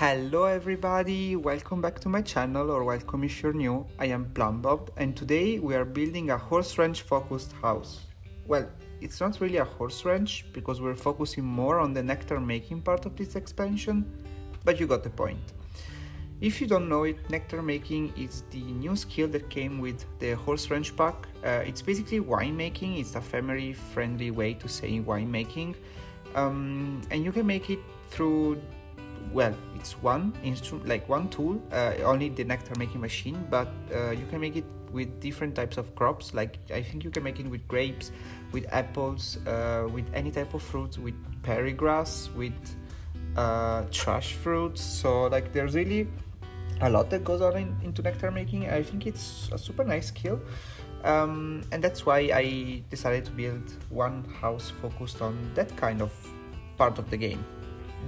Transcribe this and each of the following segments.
Hello everybody, welcome back to my channel, or welcome if you're new. I am Plumbob and today we are building a horse ranch focused house. Well, it's not really a horse ranch because we're focusing more on the nectar making part of this expansion, but you got the point. If you don't know it, nectar making is the new skill that came with the horse ranch pack. It's basically winemaking. It's a family friendly way to say winemaking, and you can make it through, well, it's one instrument, like one tool, only the nectar making machine, but you can make it with different types of crops. Like I think you can make it with grapes, with apples, with any type of fruits, with perry grass, with trash fruits. So like there's really a lot that goes on into nectar making. I think it's a super nice skill, and that's why I decided to build one house focused on that kind of part of the game.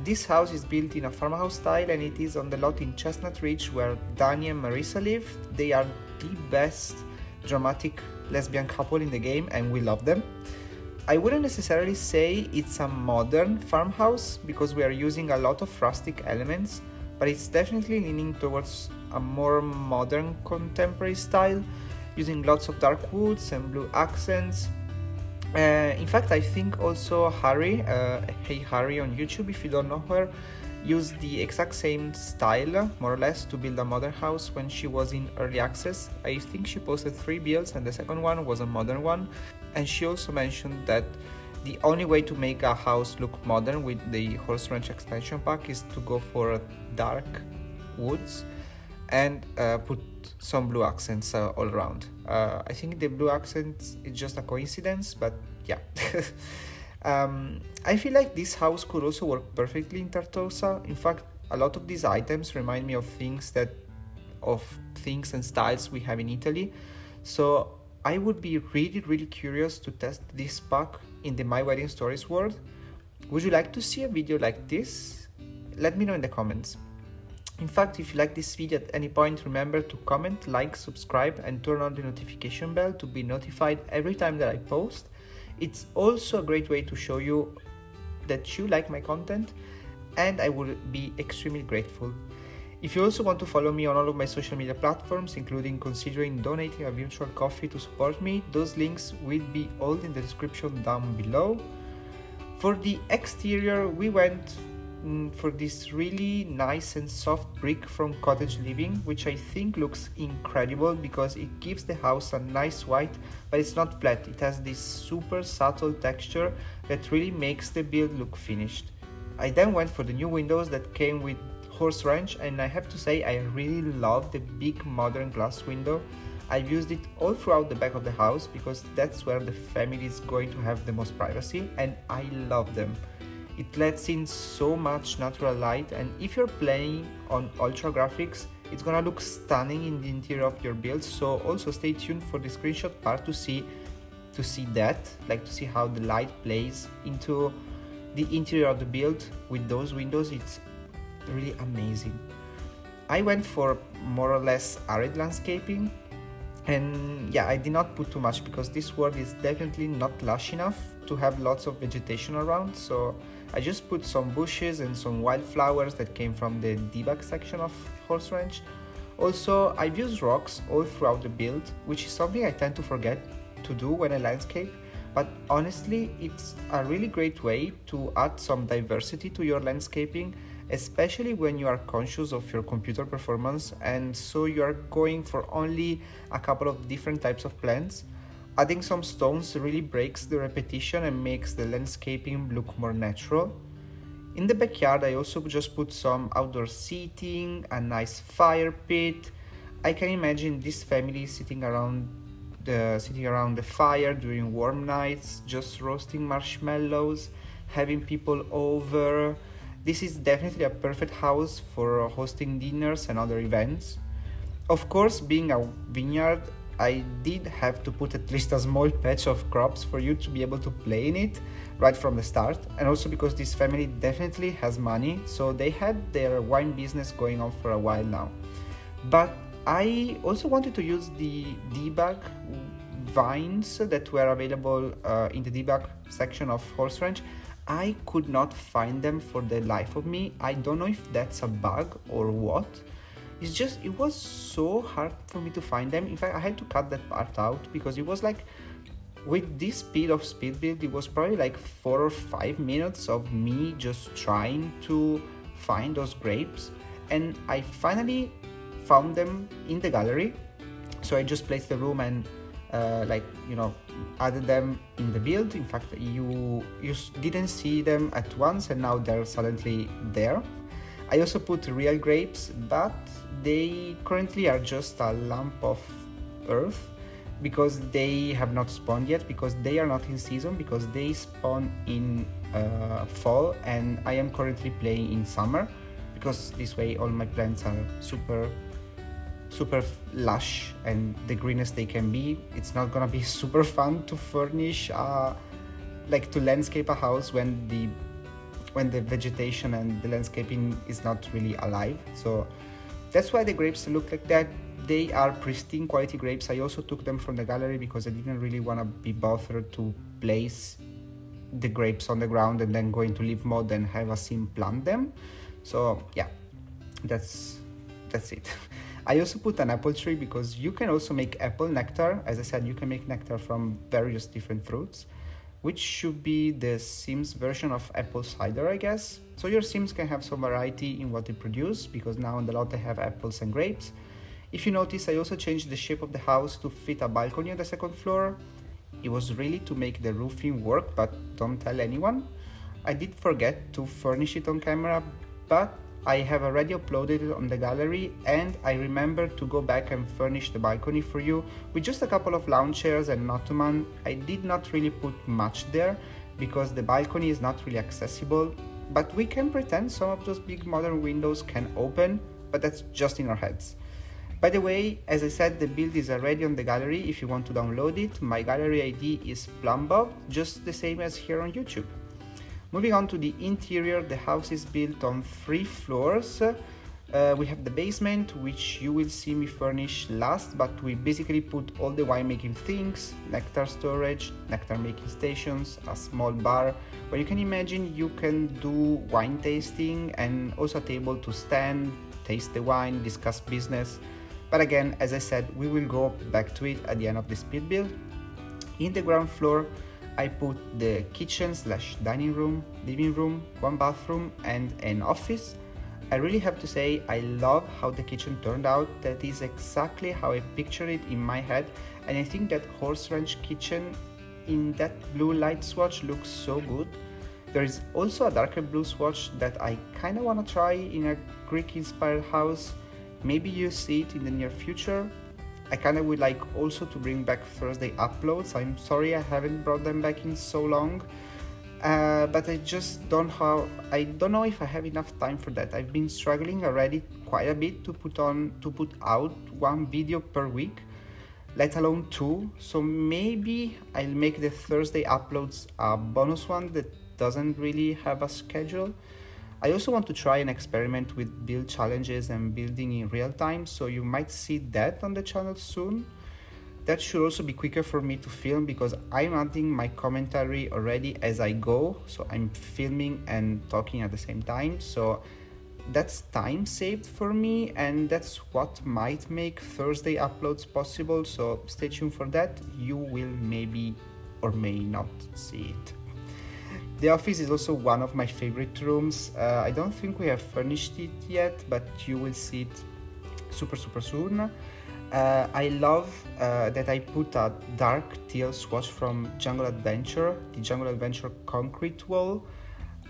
This house is built in a farmhouse style and it is on the lot in Chestnut Ridge where Dani and Marissa live. They are the best dramatic lesbian couple in the game and we love them. I wouldn't necessarily say it's a modern farmhouse because we are using a lot of rustic elements, but it's definitely leaning towards a more modern contemporary style, using lots of dark woods and blue accents. In fact, I think also Harry, Hey Harry on YouTube, if you don't know her, used the exact same style, more or less, to build a modern house when she was in early access. I think she posted 3 builds and the second one was a modern one. And she also mentioned that the only way to make a house look modern with the Horse Ranch expansion pack is to go for dark woods and put some blue accents all around. I think the blue accents is just a coincidence, but yeah. I feel like this house could also work perfectly in Tartosa. In fact, a lot of these items remind me of things and styles we have in Italy. So I would be really curious to test this pack in the My Wedding Stories world. Would you like to see a video like this? Let me know in the comments. In fact, if you like this video at any point, remember to comment, like, subscribe and turn on the notification bell to be notified every time that I post. It's also a great way to show you that you like my content and I would be extremely grateful. If you also want to follow me on all of my social media platforms, including considering donating a virtual coffee to support me, those links will be all in the description down below. For the exterior, we went for this really nice and soft brick from Cottage Living, which I think looks incredible because it gives the house a nice white, but it's not flat. It has this super subtle texture that really makes the build look finished. I then went for the new windows that came with Horse Ranch, and I have to say I really love the big modern glass window. I've used it all throughout the back of the house because that's where the family is going to have the most privacy, and I love them. It lets in so much natural light, and if you're playing on ultra graphics, it's gonna look stunning in the interior of your build. So also stay tuned for the screenshot part to see that, like to see how the light plays into the interior of the build with those windows. It's really amazing. I went for more or less arid landscaping, and yeah, I did not put too much because this world is definitely not lush enough to have lots of vegetation around, so I just put some bushes and some wildflowers that came from the debug section of Horse Ranch. Also, I've used rocks all throughout the build, which is something I tend to forget to do when I landscape, but honestly it's a really great way to add some diversity to your landscaping, especially when you are conscious of your computer performance and so you are going for only a couple of different types of plants. Adding some stones really breaks the repetition and makes the landscaping look more natural. In the backyard I also just put some outdoor seating, a nice fire pit. I can imagine this family sitting around the fire during warm nights, just roasting marshmallows, having people over. This is definitely a perfect house for hosting dinners and other events. Of course, being a vineyard, I did have to put at least a small patch of crops for you to be able to play in it right from the start, and also because this family definitely has money, so they had their wine business going on for a while now. But I also wanted to use the debug vines that were available in the debug section of Horse Ranch. I could not find them for the life of me. I don't know if that's a bug or what. It's just, it was so hard for me to find them. In fact, I had to cut that part out because it was like, with this speed of speed build, it was probably like 4 or 5 minutes of me just trying to find those grapes. And I finally found them in the gallery. So I just placed the room and added them in the build. In fact, you didn't see them at once and now they're suddenly there. I also put real grapes, but they currently are just a lump of earth because they have not spawned yet, because they are not in season, because they spawn in fall and I am currently playing in summer, because this way all my plants are super lush and the greenest they can be. It's not gonna be super fun to furnish to landscape a house when the vegetation and the landscaping is not really alive. So that's why the grapes look like that. They are pristine quality grapes. I also took them from the gallery because I didn't really want to be bothered to place the grapes on the ground and then go into leaf mode and have a sim plant them. So yeah, that's it. I also put an apple tree because you can also make apple nectar. As I said, you can make nectar from various different fruits, which should be the Sims version of apple cider, I guess. So your Sims can have some variety in what they produce, because now on the lot they have apples and grapes. If you notice, I also changed the shape of the house to fit a balcony on the second floor. It was really to make the roofing work, but don't tell anyone. I did forget to furnish it on camera, but I have already uploaded it on the gallery, and I remember to go back and furnish the balcony for you with just a couple of lounge chairs and an ottoman. I did not really put much there because the balcony is not really accessible, but we can pretend some of those big modern windows can open, but that's just in our heads. By the way, as I said, the build is already on the gallery if you want to download it. My gallery ID is plumbob, just the same as here on YouTube. Moving on to the interior, the house is built on 3 floors. We have the basement, which you will see me furnish last, but we basically put all the winemaking things, nectar storage, nectar making stations, a small bar where you can imagine you can do wine tasting, and also a table to stand, taste the wine, discuss business. But again, as I said, we will go back to it at the end of the speed build. In the ground floor, I put the kitchen / dining room, living room, 1 bathroom and an office. I really have to say I love how the kitchen turned out. That is exactly how I pictured it in my head, and I think that Horse Ranch kitchen in that blue light swatch looks so good. There is also a darker blue swatch that I kind of want to try in a Greek inspired house. Maybe you see it in the near future. I kind of would like also to bring back Thursday uploads. I'm sorry I haven't brought them back in so long, but I just don't know if I have enough time for that. I've been struggling already quite a bit to put out 1 video per week, let alone 2. So maybe I'll make the Thursday uploads a bonus one that doesn't really have a schedule. I also want to try and experiment with build challenges and building in real time, so you might see that on the channel soon. That should also be quicker for me to film because I'm adding my commentary already as I go, so I'm filming and talking at the same time, so that's time saved for me, and that's what might make Thursday uploads possible. So stay tuned for that. You will maybe or may not see it. The office is also one of my favorite rooms. I don't think we have furnished it yet, but you will see it super soon. I love that I put a dark teal swatch from Jungle Adventure, the Jungle Adventure concrete wall.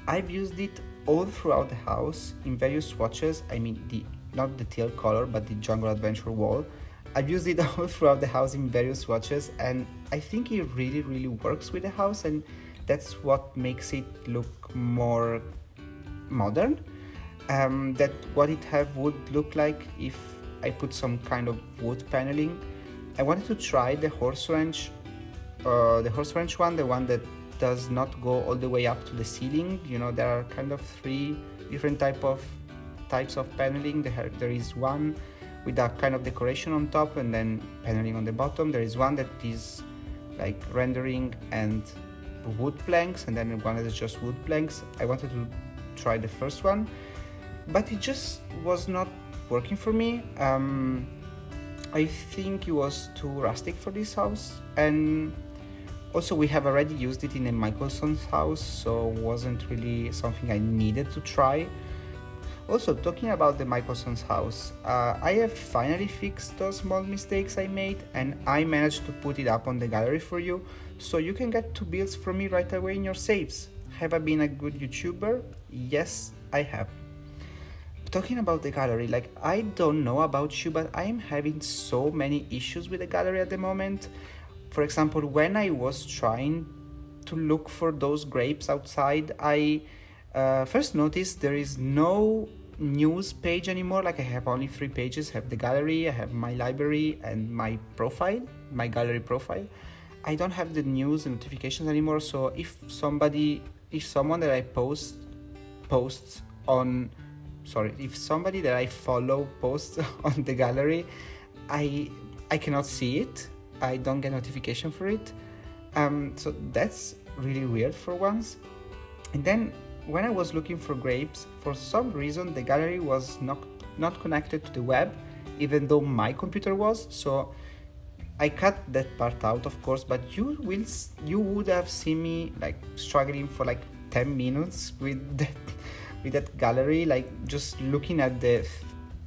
I've used it all throughout the house in various swatches. I mean, not the teal color, but the Jungle Adventure wall. I've used it all throughout the house in various swatches, and I think it really works with the house, and that's what makes it look more modern. That what it would look like if I put some kind of wood paneling. I wanted to try the Horse Ranch one, the one that does not go all the way up to the ceiling. You know, there are kind of 3 different types of paneling. There is one with a kind of decoration on top and then paneling on the bottom. There is one that is like rendering and wood planks, and then one is just wood planks. I wanted to try the first one, but it just was not working for me. I think it was too rustic for this house, and also we have already used it in a Michelson's house, so it wasn't really something I needed to try. Also, talking about the Michelson's house, I have finally fixed those small mistakes I made, and I managed to put it up on the gallery for you, so you can get 2 builds from me right away in your saves. Have I been a good YouTuber? Yes, I have. Talking about the gallery, like, I don't know about you, but I am having so many issues with the gallery at the moment. For example, when I was trying to look for those grapes outside, I first noticed there is no news page anymore. Like, I have only 3 pages. I have the gallery, I have my library, and my profile, my gallery profile. I don't have the news and notifications anymore, so if somebody that I follow posts on the gallery, I cannot see it. I don't get notification for it. So that's really weird for once. And then when I was looking for grapes, for some reason the gallery was not connected to the web, even though my computer was. So I cut that part out, of course, but you would have seen me like struggling for like 10 minutes with that gallery, like just looking at the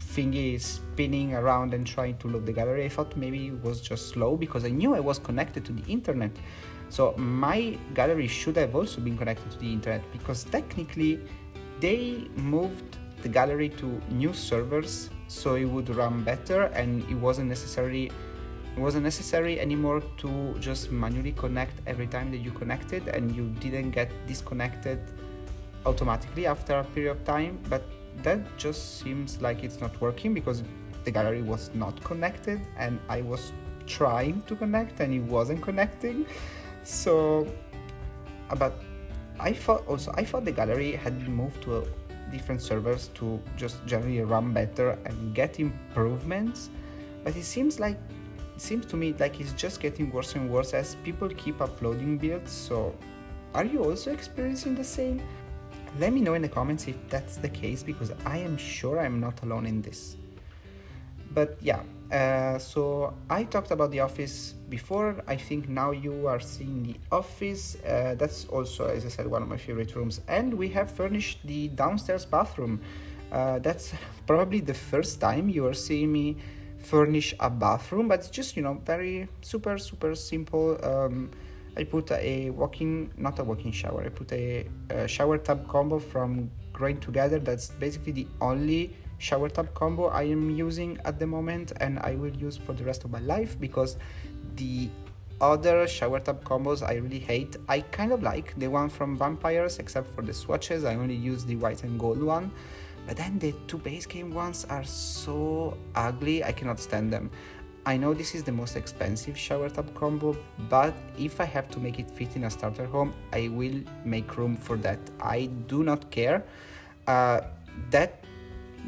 thingy spinning around and trying to load the gallery. I thought maybe it was just slow because I knew I was connected to the internet. So my gallery should have also been connected to the internet, because technically they moved the gallery to new servers so it would run better, and it wasn't necessary anymore to just manually connect every time that you connected, and you didn't get disconnected automatically after a period of time. But that just seems like it's not working because the gallery was not connected, and I was trying to connect and it wasn't connecting. So, but I thought the gallery had been moved to different servers to just generally run better and get improvements, but it seems to me like it's just getting worse and worse as people keep uploading builds. So are you also experiencing the same? Let me know in the comments if that's the case, because I am sure I'm not alone in this. But yeah, so I talked about the office before. I think now you are seeing the office. That's also, as I said, one of my favorite rooms, and we have furnished the downstairs bathroom. That's probably the first time you are seeing me furnish a bathroom, but it's just, very super simple. I put not a walk-in shower. I put a shower tub combo from Growing Together. That's basically the only shower tub combo I am using at the moment, and I will use for the rest of my life, because the other shower tub combos I really hate. I kind of like the one from Vampires, except for the swatches. I only use the white and gold one, but then the 2 base game ones are so ugly, I cannot stand them. I know this is the most expensive shower tub combo, but if I have to make it fit in a starter home, I will make room for that. I do not care.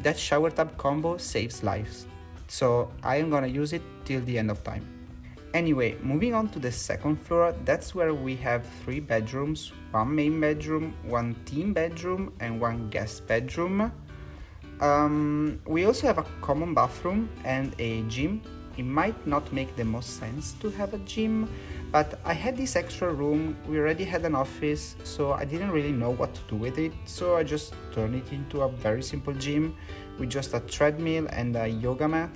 That shower tub combo saves lives, so I am gonna use it till the end of time. Anyway, moving on to the second floor, that's where we have 3 bedrooms, 1 main bedroom, 1 team bedroom, and 1 guest bedroom. We also have a common bathroom and a gym. It might not make the most sense to have a gym, but I had this extra room. We already had an office, so I didn't really know what to do with it, so I just turned it into a very simple gym with just a treadmill and a yoga mat.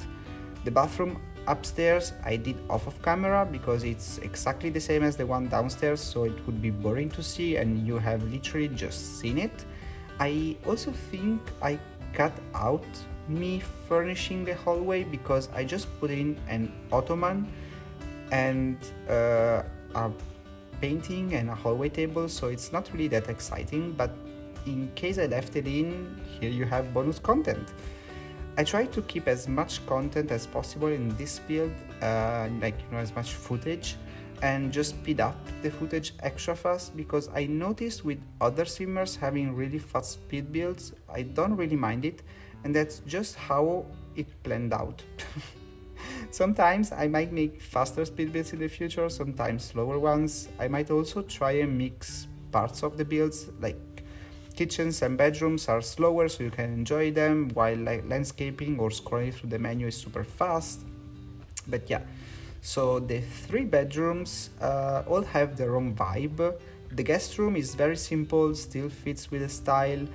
The bathroom upstairs I did off of camera because it's exactly the same as the one downstairs, so it would be boring to see and you have literally just seen it. I also think I cut out me furnishing the hallway because I just put in an ottoman and a painting and a hallway table, so it's not really that exciting, but in case I left it in, here you have bonus content. I try to keep as much content as possible in this build, as much footage, and just speed up the footage extra fast, because I noticed with other simmers having really fast speed builds, I don't really mind it, and that's just how it planned out. Sometimes I might make faster speed builds in the future, sometimes slower ones. I might also try and mix parts of the builds, like kitchens and bedrooms are slower so you can enjoy them, while like landscaping or scrolling through the menu is super fast. But yeah, so the 3 bedrooms all have their own vibe. The guest room is very simple, still fits with the style,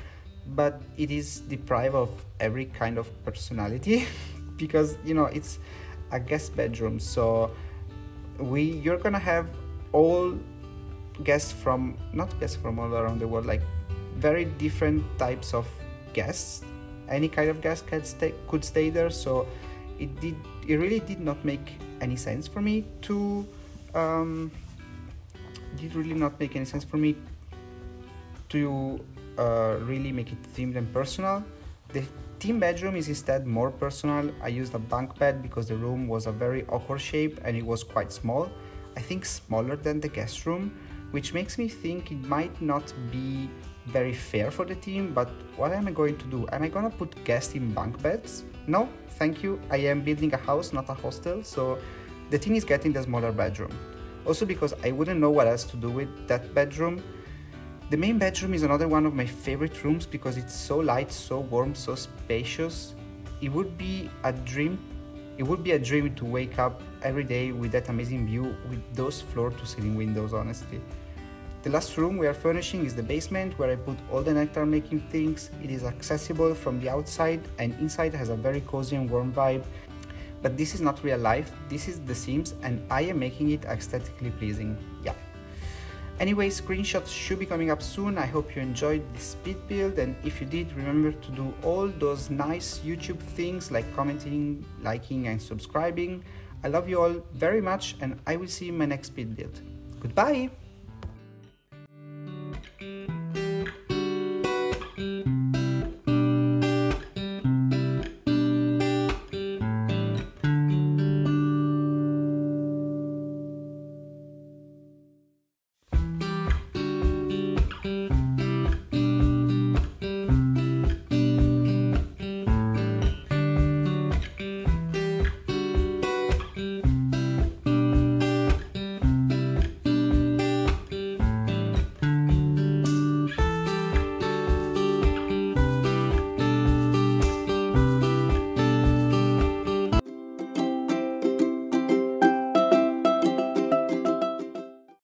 but it is deprived of every kind of personality because, you know, it's a guest bedroom. So you're gonna have all guests from, not guests from all around the world, like very different types of guests. Any kind of guest could stay there. So it really did not make any sense for me to really make it themed and personal. The team bedroom is instead more personal. I used a bunk bed because the room was a very awkward shape and it was quite small. I think smaller than the guest room, which makes me think it might not be very fair for the team. But what am I going to do? Am I gonna put guests in bunk beds? No, thank you. I am building a house, not a hostel, so the team is getting the smaller bedroom. Also because I wouldn't know what else to do with that bedroom. The main bedroom is another one of my favorite rooms because it's so light, so warm, so spacious. It would be a dream to wake up every day with that amazing view with those floor-to-ceiling windows, honestly. The last room we are furnishing is the basement, where I put all the nectar making things. It is accessible from the outside and inside has a very cozy and warm vibe. But this is not real life, this is The Sims and I am making it aesthetically pleasing, yeah. Anyway, screenshots should be coming up soon. I hope you enjoyed this speed build, and if you did, remember to do all those nice YouTube things like commenting, liking and subscribing. I love you all very much and I will see you in my next speed build. Goodbye!